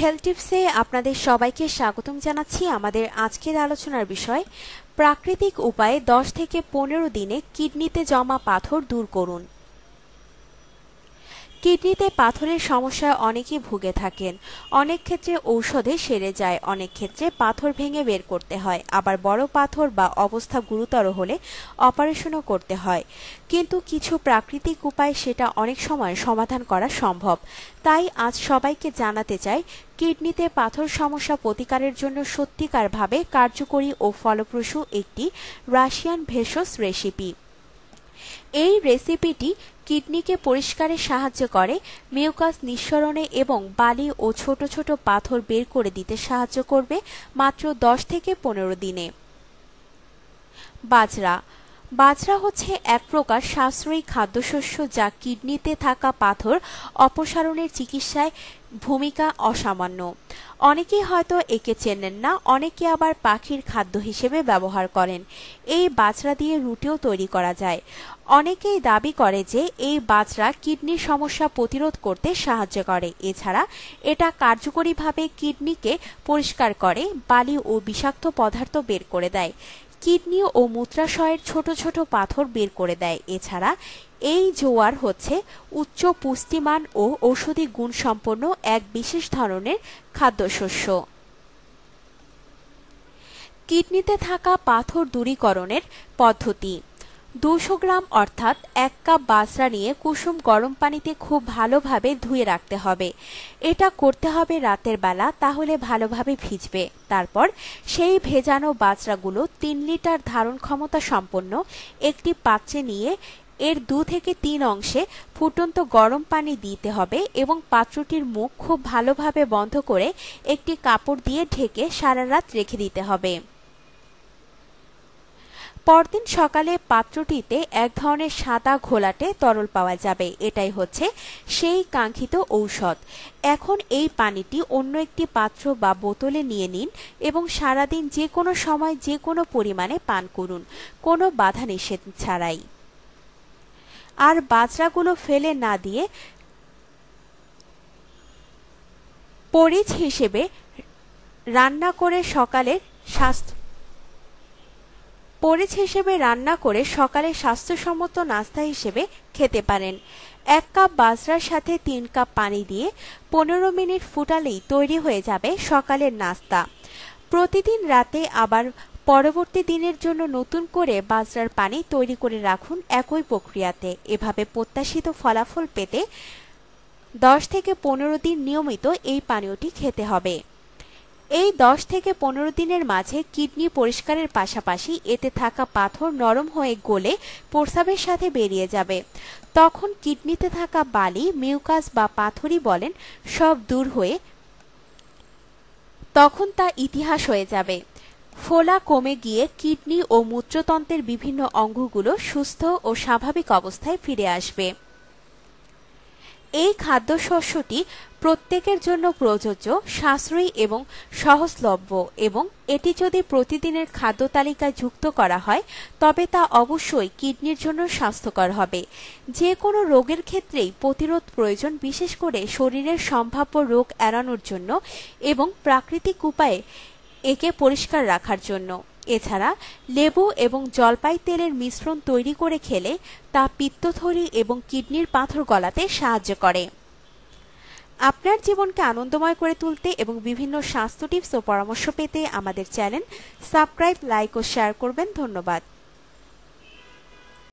Health টিপসে আপনাদের সবাইকে স্বাগতম জানাচ্ছি। আমাদের আজকের আলোচনার বিষয় প্রাকৃতিক উপায়ে 10 থেকে 15 দিনে কিডনিতে জমা পাথর দূর করুন। কিডনিতে পাথরের সমস্যায় অনেকেই ভুগে থাকেন। অনেক ক্ষেত্রে ঔষধে সেরে যায়, অনেক ক্ষেত্রে পাথর ভেঙে বের করতে হয়, আবার বড় পাথর বা অবস্থা গুরুতর হলে অপারেশনও করতে হয়। কিন্তু কিছু প্রাকৃতিক উপায়ে সেটা অনেক সময় সমাধান করা সম্ভব। তাই আজ সবাইকে জানাতে চাই কিডনিতে পাথর সমস্যা প্রতিকারের জন্য সত্যিকারভাবে কার্যকরী ও ফলপ্রসূ একটি রাশিয়ান ভেষজ রেসিপি। এই রেসিপিটি কিডনিকে পরিষ্কারে সাহায্য করে, মিউকাস নিঃসরণে এবং বালি ও ছোট ছোট পাথর বের করে দিতে সাহায্য করবে মাত্র 10 থেকে 15 দিনে। বাজরা বাজরা হচ্ছে এক প্রকার সাশ্রয়ী খাদ্যশস্য যা কিডনিতে থাকা পাথর অপসারণের চিকিৎসায় ভূমিকা অসামান্য। অনেকেই হয়তো একে চেনেন না, অনেকে আবার পাখির খাদ্য হিসেবে ব্যবহার করেন। এই বাজরা দিয়ে রুটিও তৈরি করা যায়। অনেকেই দাবি করে যে এই বাজরা কিডনির সমস্যা প্রতিরোধ করতে সাহায্য করে। এছাড়া এটা কার্যকরীভাবে কিডনিকে পরিষ্কার করে, বালি ও বিষাক্ত পদার্থ বের করে দেয়, কিডনি ও মূত্রাশয়ের ছোট ছোট পাথর বের করে দেয়। এছাড়া এই জোয়ার হচ্ছে উচ্চ পুষ্টিমান ও ঔষধি গুণসম্পন্ন এক বিশেষ ধরনের খাদ্যশস্য। কিডনিতে থাকা পাথর দূরীকরণের পদ্ধতি: 200 গ্রাম অর্থাৎ 1 কাপ বাজরা নিয়ে কুসুম গরম পানিতে খুব ভালোভাবে ধুয়ে রাখতে হবে। এটা করতে হবে রাতের বেলা, তাহলে ভালোভাবে ভিজবে। তারপর সেই ভেজানো বাজরাগুলো 3 লিটার ধারণ ক্ষমতা সম্পন্ন একটি পাত্রে নিয়ে এর 2 থেকে 3 অংশে ফুটন্ত গরম পানি দিতে হবে এবং পাত্রটির মুখ খুব ভালোভাবে বন্ধ করে একটি কাপড় দিয়ে ঢেকে সারা রাত রেখে দিতে হবে। পরদিন সকালে পাত্রটিতে এক ধরনের সাদা ঘোলাটে তরল পাওয়া যাবে। এটাই হচ্ছে সেই কাঙ্ক্ষিত ঔষধ। এখন এই পানিটি অন্য একটি পাত্র বা বোতলে নিয়ে নিন এবং সারাদিন যে কোনো সময় যে কোনো পরিমাণে পান করুন, কোনো বাধা নিষেধ ছাড়াই। আর বাজরাগুলো ফেলে না দিয়ে পরিজ হিসেবে রান্না করে সকালে স্বাস্থ্যসম্মত নাস্তা হিসেবে খেতে পারেন। 1 কাপ বাজরার সাথে 3 কাপ পানি দিয়ে 15 মিনিট ফুটালেই তৈরি হয়ে যাবে সকালের নাস্তা। প্রতিদিন রাতে আবার পরবর্তী দিনের জন্য নতুন করে বাজরার পানি তৈরি করে রাখুন একই প্রক্রিয়াতে। এভাবে প্রত্যাশিত ফলাফল পেতে 10 থেকে 15 দিন নিয়মিত এই পানীয়টি খেতে হবে। এই 10 থেকে 15 দিনের মাঝে কিডনি পরিষ্কারের পাশাপাশি এতে থাকা পাথর নরম হয়ে গলে প্রস্রাবের সাথে বেরিয়ে যাবে। তখন কিডনিতে থাকা বালি, মিউকাস বা পাথরই বলেন, সব দূর হয়ে তখন তা ইতিহাস হয়ে যাবে। ফোলা কমে গিয়ে কিডনি ও মূত্রতন্ত্রের বিভিন্ন অঙ্গগুলো সুস্থ ও স্বাভাবিক অবস্থায় ফিরে আসবে। এই খাদ্যশস্যটি প্রত্যেকের জন্য প্রযোজ্য, সাশ্রয়ী এবং সহজলভ্য, এবং এটি যদি প্রতিদিনের খাদ্য তালিকায় যুক্ত করা হয় তবে তা অবশ্যই কিডনির জন্য স্বাস্থ্যকর হবে। যে কোনো রোগের ক্ষেত্রেই প্রতিরোধ প্রয়োজন, বিশেষ করে শরীরের সম্ভাব্য রোগ এড়ানোর জন্য এবং প্রাকৃতিক উপায়ে একে পরিষ্কার রাখার জন্য। এছাড়া লেবু এবং জলপাই তেলের মিশ্রণ তৈরি করে খেলে তা পিত্তথলি এবং কিডনির পাথর গলাতে সাহায্য করে। আপনার জীবনকে আনন্দময় করে তুলতে এবং বিভিন্ন স্বাস্থ্য টিপস ও পরামর্শ পেতে আমাদের চ্যানেল সাবস্ক্রাইব, লাইক ও শেয়ার করবেন। ধন্যবাদ।